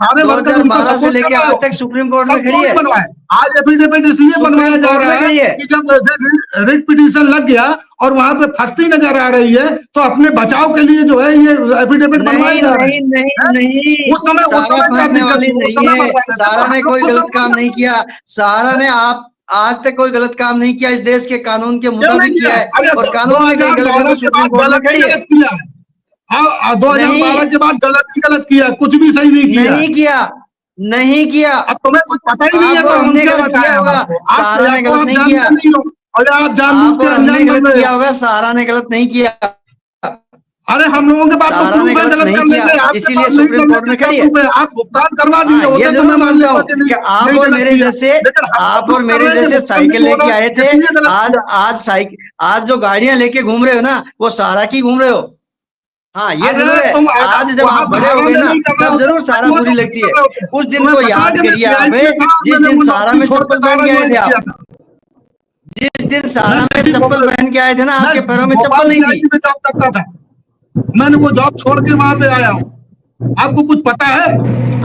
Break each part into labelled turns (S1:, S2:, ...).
S1: सारे वर्कर उनको
S2: 2012 से
S1: सपोर्ट
S2: लेके
S1: कर रहे
S2: आज
S1: हो।
S2: तक सुप्रीम कोर्ट में
S1: तब
S2: खड़ी
S1: क्यों
S2: है।
S1: नहीं बनवाए? आज एफिडेविट इसलिए बनवाया जा रहा है कि जब रिट पिटीशन लग गया और वहां पे फंसती नजर आ रही है तो अपने बचाव के लिए जो है ये एफिडेविट बनवाए
S2: नहीं
S1: जा रहे
S2: नहीं नहीं
S1: हैं।
S2: नहीं,
S1: उस समय क्या
S2: फंसने
S1: दिक्कत
S2: वाली
S1: थी? उस
S2: नहीं
S1: समय
S2: है।
S1: बनवा देते तो
S2: सारा
S1: हम
S2: ने
S1: लोग
S2: कोई
S1: खुद
S2: गलत
S1: सपोर्ट
S2: काम नहीं
S1: करते।
S2: किया। सारा ने आप आज तक कोई गलत काम नहीं किया, इस देश के कानून के
S1: क्यों नहीं
S2: मुताबिक
S1: किया?
S2: किया है।
S1: अरे
S2: और
S1: दो
S2: कानून में कहीं
S1: हजार
S2: गलत है
S1: बारह
S2: तो
S1: के
S2: सुप्रीम
S1: बाद
S2: कोर्ट में
S1: गलत ही
S2: खड़ी है।
S1: गलत किया है। हाँ, 2012
S2: नहीं
S1: के बाद गलत किया, कुछ भी सही नहीं किया।
S2: नहीं किया, नहीं किया।
S1: अब तुम्हें कुछ पता ही नहीं है
S2: आप
S1: तो
S2: और
S1: हम
S2: हमने
S1: क्या
S2: गलत किया
S1: बताएं
S2: होगा,
S1: आपको?
S2: सारा ने
S1: आपको
S2: गलत
S1: आप
S2: नहीं किया।
S1: जानते नहीं हो और आप जानबूझ
S2: आप
S1: के
S2: और हमने
S1: अनजान बन
S2: गलत
S1: रहे
S2: किया
S1: हो।
S2: होगा, सारा ने गलत नहीं किया।
S1: अरे हम लोगों के पास तो
S2: सारा ने
S1: प्रूफ है
S2: गलत
S1: गलत
S2: नहीं
S1: करने
S2: किया,
S1: के, आपके
S2: इसीलिए
S1: पास नहीं
S2: सुप्रीम
S1: करने
S2: कोर्ट
S1: के
S2: में
S1: क्या
S2: खड़ी है।
S1: प्रूफ है? आप भुगतान करवा
S2: हाँ,
S1: दीजिए,
S2: ये
S1: होते तो
S2: जरूर
S1: मैं मान
S2: मानता
S1: लेता
S2: हूँ
S1: कि
S2: कि आप
S1: नहीं
S2: और
S1: गलत
S2: मेरे
S1: किया,
S2: जैसे,
S1: लेकिन हम
S2: आप
S1: लोग
S2: और
S1: कर
S2: मेरे
S1: रहे हैं
S2: जैसे
S1: मुख्यमंत्री
S2: साइकिल लेके
S1: महोदय
S2: आए थे।
S1: इसलिए गलत
S2: आज
S1: किया।
S2: आज जो गाड़ियां लेके घूम रहे हो ना, वो सारा की घूम रहे हो। हाँ, ये
S1: अरे
S2: जरूर है।
S1: तुम
S2: आज जब
S1: वहां
S2: आप बड़े हो
S1: सहारा
S2: गए
S1: में
S2: ना,
S1: नहीं कर रहे
S2: तब
S1: होते
S2: जरूर
S1: तो
S2: सारा
S1: मैं
S2: बुरी
S1: तो नहीं
S2: लगती
S1: कर
S2: है।
S1: रहे होते।
S2: उस दिन
S1: तुम्हें
S2: को
S1: पता है
S2: याद
S1: कि मैं
S2: करिए आप,
S1: CIT में था और
S2: जिस
S1: मैंने
S2: दिन
S1: वो
S2: सारा
S1: नौकरी
S2: में
S1: छोड़ के
S2: चप्पल पहन
S1: सहारा
S2: के आए थे
S1: ज्वाइन
S2: आप।
S1: किया था।
S2: जिस दिन
S1: मैं
S2: सारा में
S1: सिटी
S2: चप्पल पहन के आए थे ना,
S1: मैं
S2: आपके पैरों में चप्पल
S1: भोपाल
S2: नहीं थी।
S1: CIT में जॉब करता था। मैंने वो जॉब छोड़ के वहां पे आया हूँ। आपको कुछ पता है?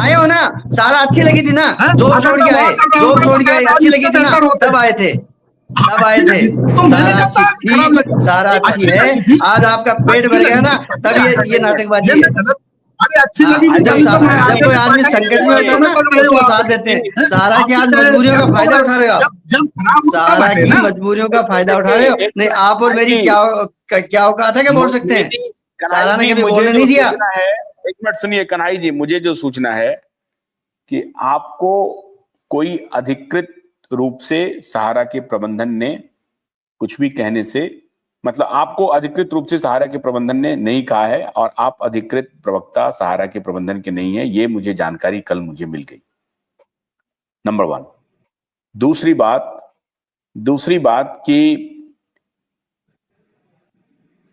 S2: आए हो ना, सारा अच्छी लगी थी ना,
S1: हैं?
S2: जॉब
S1: अगर
S2: छोड़
S1: मैं
S2: के
S1: वहां
S2: आए,
S1: कर रहा
S2: जॉब
S1: होता
S2: छोड़
S1: तो
S2: के आए,
S1: शायद आज
S2: अच्छी
S1: इससे
S2: लगी थी ना,
S1: बेहतर होते।
S2: तब आए थे।
S1: हाँ,
S2: तब आए
S1: अच्छी
S2: थे।
S1: लगी तो मैंने
S2: सारा
S1: कब
S2: अच्छी
S1: कहा कि
S2: थी,
S1: खराब लगी?
S2: सारा अच्छी
S1: अच्छी
S2: है।
S1: लगी थी,
S2: आज आपका पेट
S1: अच्छी
S2: भर गया
S1: लगी
S2: ना,
S1: थी तभी
S2: तब
S1: आ कर
S2: ये
S1: रही है। ये
S2: नाटकबाजी
S1: मैं
S2: है।
S1: गलत? अरे अच्छी
S2: हाँ,
S1: लगी थी
S2: जब
S1: तभी तो मैं
S2: जब
S1: आगे
S2: कोई
S1: से
S2: आदमी
S1: बैठक
S2: संकट में
S1: नहीं
S2: होता है ना,
S1: कर रहे हो
S2: उसको
S1: आप।
S2: साथ देते हैं।
S1: हैं?
S2: सारा की आज
S1: आपके
S2: मजबूरियों का
S1: जब
S2: फायदा उठा रहे हो आप।
S1: जब खराब हो तब
S2: सारा
S1: हटे
S2: की
S1: ना।
S2: मजबूरियों का फायदा उठा रहे
S3: देखिए,
S2: हो।
S3: एक
S2: नहीं,
S3: मिनट
S2: आप और मेरी
S3: कन्हैया
S2: क्या औकात है कि बोल सकते हैं?
S3: कन्हैया
S2: सारा ने
S3: जी,
S2: कभी
S3: मुझे
S2: बोलने
S3: जो
S2: नहीं दिया।
S3: सूचना है, एक मिनट सुनिए कन्हैया जी, मुझे जो सूचना है कि आपको कोई अधिकृत रूप से सहारा के प्रबंधन ने कुछ भी कहने से, मतलब आपको अधिकृत रूप से सहारा के प्रबंधन ने नहीं कहा है और आप अधिकृत प्रवक्ता सहारा के प्रबंधन के नहीं है, ये मुझे जानकारी कल मुझे मिल गई। नंबर 1। दूसरी बात कि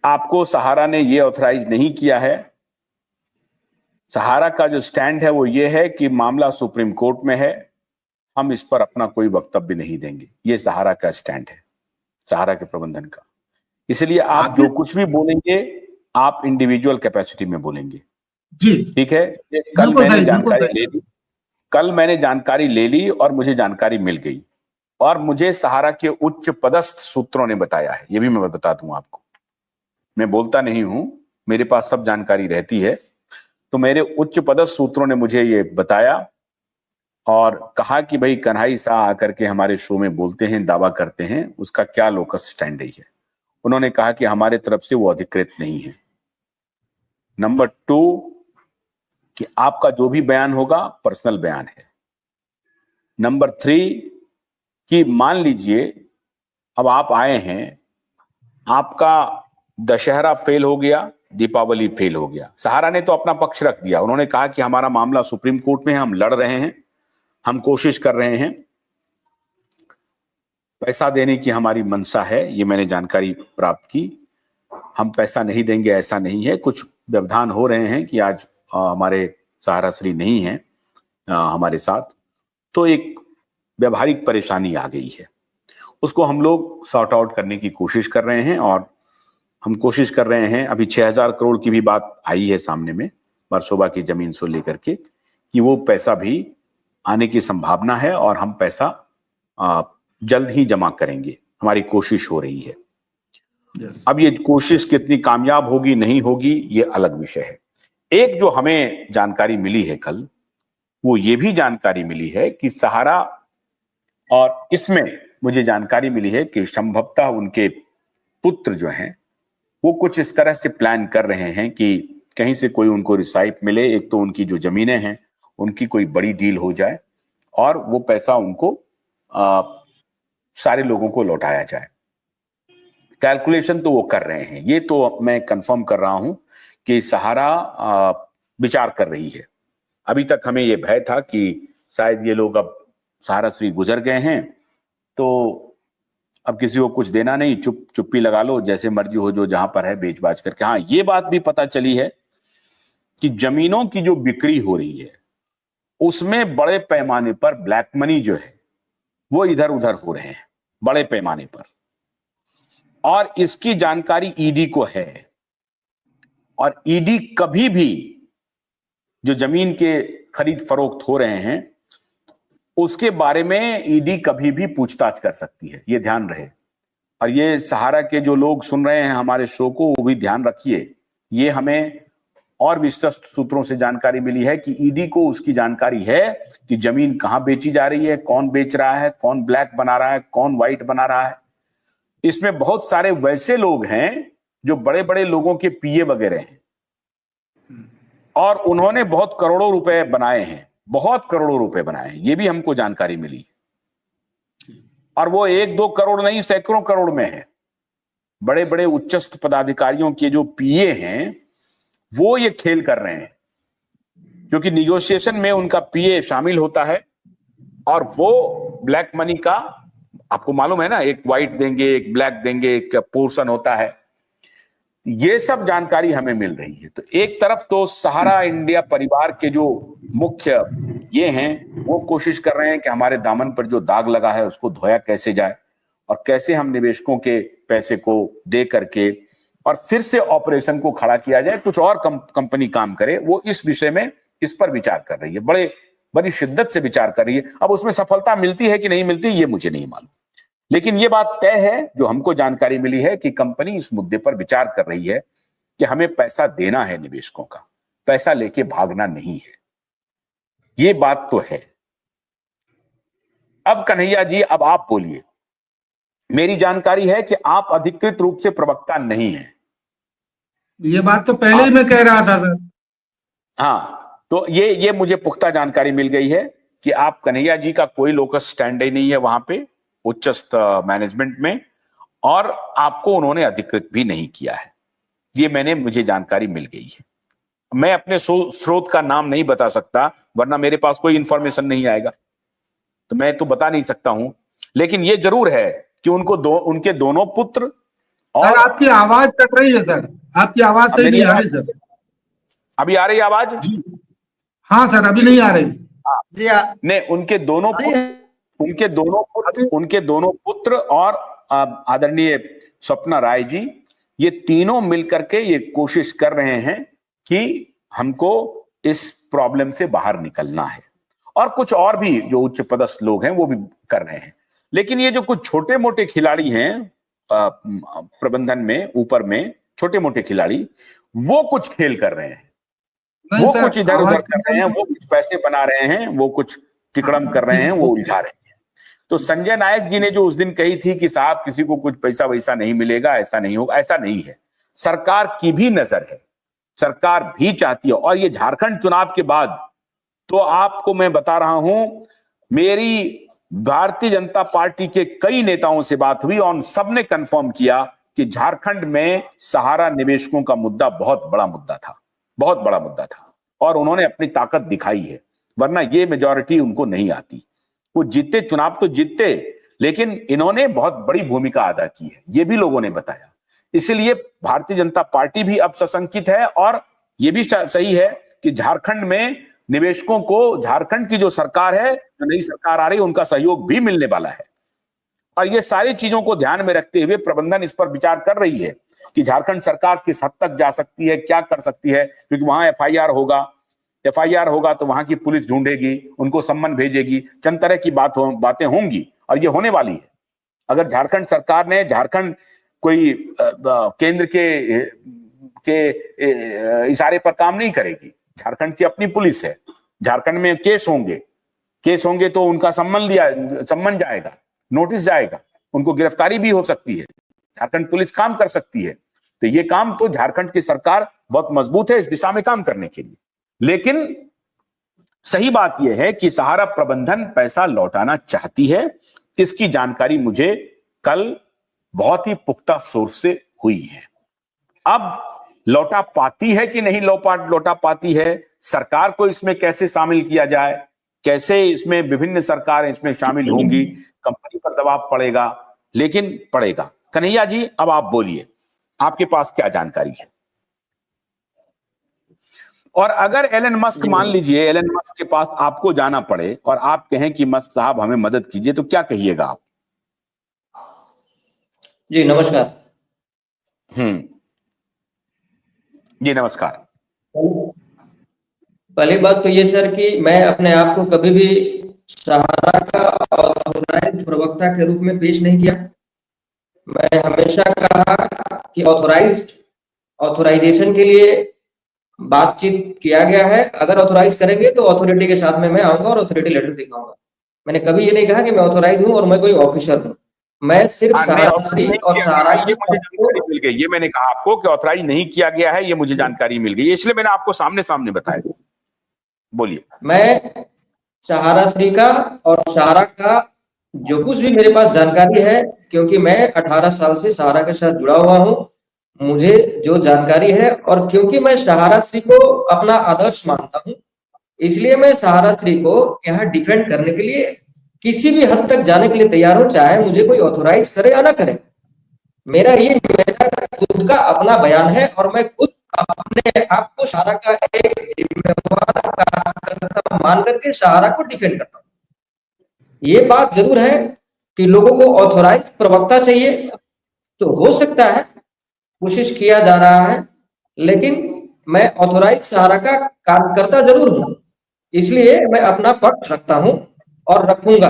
S3: आपको सहारा ने ये ऑथराइज नहीं किया है। सहारा का जो स्टैंड है वो ये है कि मामला सुप्रीम कोर्ट में है, हम इस पर अपना कोई वक्तव्य नहीं देंगे। ये सहारा का स्टैंड है, सहारा के प्रबंधन का। इसलिए आप जो कुछ भी बोलेंगे आप इंडिविजुअल कैपेसिटी में बोलेंगे।
S1: जी,
S3: ठीक है। कल मैंने जानकारी ले ली और मुझे जानकारी मिल गई और मुझे सहारा के उच्च पदस्थ सूत्रों ने बताया है। ये भी मैं बता दूं आपको, मैं बोलता नहीं हूं, मेरे पास सब जानकारी रहती है। तो मेरे उच्च पदस्थ सूत्रों ने मुझे ये बताया और कहा कि भाई कन्हैया शाह आकर के हमारे शो में बोलते हैं, दावा करते हैं, उसका क्या लोकस स्टैंड है। उन्होंने कहा कि हमारे तरफ से वो अधिकृत नहीं है। नंबर 2 कि आपका जो भी बयान होगा पर्सनल बयान है। नंबर 3 कि मान लीजिए अब आप आए हैं, आपका दशहरा फेल हो गया, दीपावली फेल हो गया। सहारा ने तो अपना पक्ष रख दिया, उन्होंने कहा कि हमारा मामला सुप्रीम कोर्ट में है, हम लड़ रहे हैं, हम कोशिश कर रहे हैं, पैसा देने की हमारी मंशा है, ये मैंने जानकारी प्राप्त की। हम पैसा नहीं देंगे ऐसा नहीं है, कुछ व्यवधान हो रहे हैं कि आज हमारे सहारा श्री नहीं है हमारे साथ, तो एक व्यवहारिक परेशानी आ गई है, उसको हम लोग सॉर्ट आउट करने की कोशिश कर रहे हैं और हम कोशिश कर रहे हैं। अभी 6000 करोड़ की भी बात आई है सामने में, वर्सोवा की जमीन से लेकर के, कि वो पैसा भी आने की संभावना है और हम पैसा जल्द ही जमा करेंगे, हमारी कोशिश हो रही है। अब ये कोशिश कितनी कामयाब होगी नहीं होगी ये अलग विषय है। एक जो हमें जानकारी मिली है कल, वो ये भी जानकारी मिली है कि सहारा, और इसमें मुझे जानकारी मिली है कि संभवतः उनके पुत्र जो हैं वो कुछ इस तरह से प्लान कर रहे हैं कि कहीं से कोई उनको रिसाइप मिले, एक तो उनकी जो जमीनें हैं उनकी कोई बड़ी डील हो जाए और वो पैसा उनको सारे लोगों को लौटाया जाए। कैलकुलेशन तो वो कर रहे हैं, ये तो मैं कंफर्म कर रहा हूं कि सहारा विचार कर रही है। अभी तक हमें ये भय था कि शायद ये लोग अब सहारा श्री गुजर गए हैं तो अब किसी को कुछ देना नहीं, चुप्पी लगा लो, जैसे मर्जी हो, जो जहां पर है बेच बाच करके। हाँ, ये बात भी पता चली है कि जमीनों की जो बिक्री हो रही है उसमें बड़े पैमाने पर ब्लैक मनी जो है वो इधर उधर हो रहे हैं बड़े पैमाने पर, और इसकी जानकारी ईडी को है। और ईडी कभी भी जो जमीन के खरीद फरोख्त हो रहे हैं, उसके बारे में ईडी कभी भी पूछताछ कर सकती है, ये ध्यान रहे। और ये सहारा के जो लोग सुन रहे हैं हमारे शो को, वो भी ध्यान रखिए। ये हमें और विश्वस्त सूत्रों से जानकारी मिली है कि ईडी को उसकी जानकारी है कि जमीन कहां बेची जा रही है, कौन बेच रहा है, कौन ब्लैक बना रहा है, कौन व्हाइट बना रहा है। इसमें बहुत सारे वैसे लोग हैं जो बड़े बड़े लोगों के पीए वगैरह हैं, और उन्होंने बहुत करोड़ों रुपए बनाए हैं, बहुत करोड़ों रुपए बनाए हैं, ये भी हमको जानकारी मिली। और वो 1-2 करोड़ नहीं, सैकड़ों करोड़ में है। बड़े बड़े उच्चस्थ पदाधिकारियों के जो पीए हैं वो ये खेल कर रहे हैं, क्योंकि निगोशिएशन में उनका पीए शामिल होता है, और वो ब्लैक मनी का, आपको मालूम है ना, एक व्हाइट देंगे, एक ब्लैक देंगे, एक पोर्शन होता है। ये सब जानकारी हमें मिल रही है। तो एक तरफ तो सहारा इंडिया परिवार के जो मुख्य ये हैं, वो कोशिश कर रहे हैं कि हमारे दामन पर जो दाग लगा है उसको धोया कैसे जाए, और कैसे हम निवेशकों के पैसे को दे करके और फिर से ऑपरेशन को खड़ा किया जाए, कुछ और कंपनी काम करे। वो इस विषय में इस पर विचार कर रही है, बड़ी शिद्दत से विचार कर रही है। अब उसमें सफलता मिलती है कि नहीं मिलती, ये मुझे नहीं मालूम, लेकिन ये बात तय है, जो हमको जानकारी मिली है, कि कंपनी इस मुद्दे पर विचार कर रही है कि हमें पैसा देना है निवेशकों का, पैसा लेके भागना नहीं है। ये बात तो है। अब कन्हैया जी, अब आप बोलिए। मेरी जानकारी है कि आप अधिकृत रूप से प्रवक्ता नहीं हैं।
S1: ये बात तो पहले ही मैं कह रहा था सर।
S3: हाँ, तो ये मुझे पुख्ता जानकारी मिल गई है कि आप, कन्हैया जी का कोई लोकस स्टैंड ही नहीं है वहां पे उच्चस्थ मैनेजमेंट में, और आपको उन्होंने अधिकृत भी नहीं किया है। ये मुझे जानकारी मिल गई है। मैं अपने स्रोत का नाम नहीं बता सकता, वरना मेरे पास कोई इंफॉर्मेशन नहीं आएगा, तो मैं तो बता नहीं सकता हूं। लेकिन ये जरूर है कि उनके दोनों पुत्र, और
S1: सर आपकी आवाज कट रही है सर, आपकी आवाज सही नहीं आ रही सर।
S3: अभी आ रही है आवाज?
S1: हाँ सर, अभी नहीं आ रही
S2: जी।
S3: नहीं, उनके दोनों पुत्र और आदरणीय स्वप्ना राय जी, ये तीनों मिलकर के ये कोशिश कर रहे हैं कि हमको इस प्रॉब्लम से बाहर निकलना है, और कुछ और भी जो उच्च पदस्थ लोग हैं वो भी कर रहे हैं। लेकिन ये जो कुछ छोटे मोटे खिलाड़ी हैं प्रबंधन में, ऊपर में छोटे मोटे खिलाड़ी, वो कुछ खेल कर रहे हैं, वो कुछ इधर उधर कर रहे हैं, वो कुछ पैसे बना रहे हैं, वो कुछ तिकड़म कर रहे हैं, वो उलझा रहे हैं। तो संजय नायक जी ने जो उस दिन कही थी कि साहब किसी को कुछ पैसा वैसा नहीं मिलेगा, ऐसा नहीं होगा, ऐसा नहीं है। सरकार की भी नजर है, सरकार भी चाहती है। और ये झारखंड चुनाव के बाद तो आपको मैं बता रहा हूं, मेरी भारतीय जनता पार्टी के कई नेताओं से बात हुई और सबने कंफर्म किया कि झारखंड में सहारा निवेशकों का मुद्दा बहुत बड़ा मुद्दा था, बहुत बड़ा मुद्दा था, और उन्होंने अपनी ताकत दिखाई है, वरना ये मेजॉरिटी उनको नहीं आती। वो जीते, चुनाव तो जीतते, लेकिन इन्होंने बहुत बड़ी भूमिका अदा की है, ये भी लोगों ने बताया। इसलिए भारतीय जनता पार्टी भी अब सशंकित है, और ये भी सही है कि झारखंड में निवेशकों को, झारखंड की जो सरकार है, जो नई सरकार आ रही है, उनका सहयोग भी मिलने वाला है। और ये सारी चीजों को ध्यान में रखते हुए प्रबंधन इस पर विचार कर रही है कि झारखंड सरकार किस हद तक जा सकती है, क्या कर सकती है, क्योंकि वहां एफआईआर होगा तो वहां की पुलिस ढूंढेगी, उनको सम्मन भेजेगी, चंद तरह की बातें होंगी, और ये होने वाली है। अगर झारखंड सरकार ने, झारखंड कोई केंद्र के इशारे पर काम नहीं करेगी, झारखंड की अपनी पुलिस है, झारखंड में केस होंगे तो उनका सम्मन जाएगा, नोटिस जाएगा, उनको गिरफ्तारी भी हो सकती है, झारखंड पुलिस काम कर सकती है। तो ये काम तो झारखंड की सरकार बहुत मजबूत है इस दिशा में काम करने के लिए। लेकिन सही बात यह है कि सहारा प्रबंधन पैसा लौटाना चाहती है, इसकी जानकारी मुझे कल बहुत ही पुख्ता सोर्स से हुई है। अब लौटा पाती है कि नहीं लौटा पाती है, सरकार को इसमें कैसे शामिल किया जाए, कैसे इसमें विभिन्न सरकारें इसमें शामिल होंगी, कंपनी पर दबाव पड़ेगा, लेकिन पड़ेगा। कन्हैया जी, अब आप बोलिए, आपके पास क्या जानकारी है? और अगर एलन मस्क, मान लीजिए एलन मस्क के पास आपको जाना पड़े और आप कहें कि मस्क साहब हमें मदद कीजिए, तो क्या कहिएगा आप?
S4: जी नमस्कार।
S3: जी नमस्कार।
S4: पहली बात तो ये सर कि मैं अपने आप को कभी भी सहारा का ऑथोराइज्ड प्रवक्ता के रूप में पेश नहीं किया। मैं हमेशा कहा कि ऑथोराइजेशन के लिए बातचीत किया गया है, अगर ऑथोराइज करेंगे तो अथॉरिटी के साथ में मैं आऊंगा और अथॉरिटी लेटर दिखाऊंगा। मैंने कभी ये नहीं कहा कि मैं ऑथोराइज हूं और मैं कोई ऑफिसर हूं। मैं सिर्फ
S3: नहीं,
S4: सहारा
S3: ऑथराइज
S4: श्री
S3: नहीं
S4: और
S3: किया
S4: सहारा
S3: गया,
S4: के
S3: ये मुझे जानकारी मिल गई। ये मैंने कहा आपको कि ऑथराइज नहीं किया गया है, ये मुझे जानकारी मिल गई, इसलिए मैंने आपको सामने सामने बताया। बोलिए।
S4: मैं सहारा श्री का और सहारा का जो कुछ भी मेरे पास जानकारी है, क्योंकि मैं 18 साल से सहारा के साथ जुड़ा हुआ हूं, मुझे जो जानकारी है और क्योंकि मैं सहारा श्री को अपना आदर्श मानता हूं, इसलिए मैं सहारा श्री को यहाँ डिफेंड करने के लिए किसी भी हद तक जाने के लिए तैयार हूं, चाहे मुझे कोई ऑथोराइज करे या ना करे। मेरा खुद का अपना बयान है और मैं खुद अपने आप को सहारा का एक जिम्मेवार कार्यकर्ता मान करके सहारा को डिफेंड करता हूं। ये बात जरूर है कि लोगों को ऑथोराइज प्रवक्ता चाहिए, तो हो सकता है कोशिश किया जा रहा है, लेकिन मैं ऑथोराइज सहारा का कार्यकर्ता जरूर हूं, इसलिए मैं अपना पक्ष रखता हूं और रखूंगा,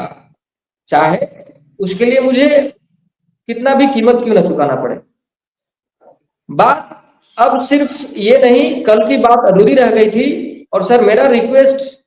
S4: चाहे उसके लिए मुझे कितना भी कीमत क्यों ना चुकाना पड़े। बात अब सिर्फ ये नहीं, कल की बात अधूरी रह गई थी। और सर मेरा रिक्वेस्ट